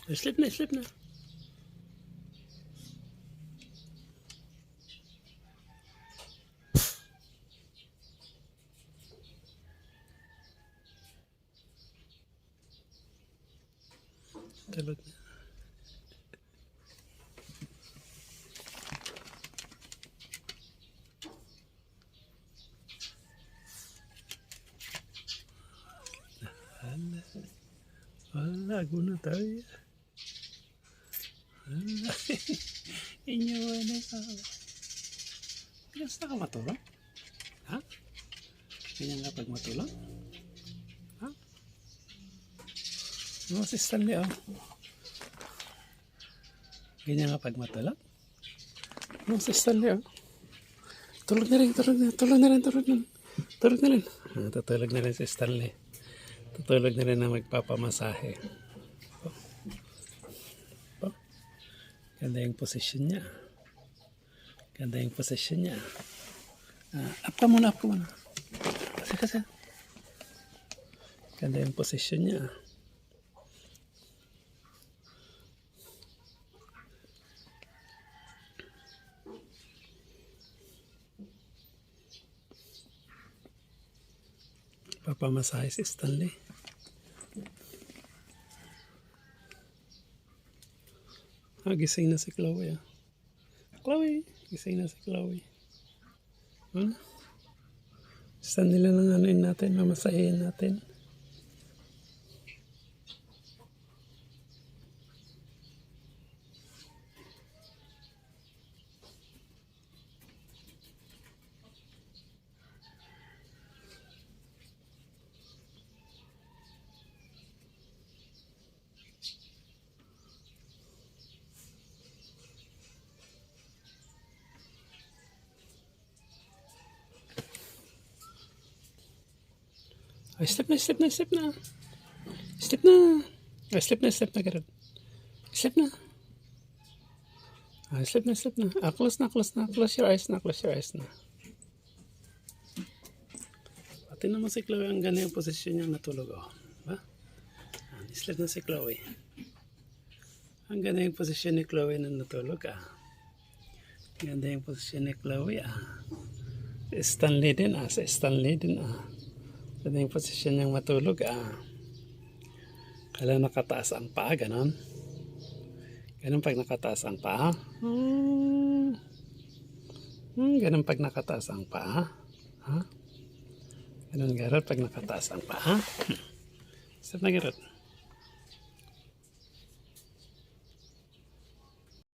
Sleep na, sleep na. Tulog na. Wala, guna tayo. Wala. Inyawa na ka. Gusto ka matulog? Ha? Ganyan ka pag matulog? Ha? Ano si Stanley, oh? Ganyan ka pag matulog? Ano si Stanley, oh? Tulog na rin, tulog na, tulog na rin, tulog na rin. Tulog na rin. Tutulog na rin si Stanley. Tutulog na rin na magpapamasahe. Oh. Ganda yung posisyon niya. Ganda yung posisyon niya. Up ka muna, up ka muna. Kasi. Ganda yung posisyon niya. Papamasahe si Stanley. Gising na si Chloe. Chloe, gising na si Chloe. Ano? Stanley lang ang anuin natin, mamasahin natin. Ay, sleep na, sleep na, sleep na. Sleep na. Ay, sleep na, Garod. Sleep na. Ay, sleep na, sleep na. Close na, close na. Close your eyes na, close your eyes na. Pati naman si Chloe ang ganyan posisyon niya natulog, oh. Ba? Sleep na si Chloe. Ang ganda yung posisyon ni Chloe na natulog, ah. Ganda yung posisyon ni Chloe, ah. Stanley din, ah. Sa Stanley din, ah. Ganda yung posisyon niyang matulog, ah. Kala nakataas ang paa, ganon. Ganon pag nakataas ang paa. Ganon pag nakataas ang paa. Ha? Ganon, Garod, pag nakataas ang paa. Stop na, Garod.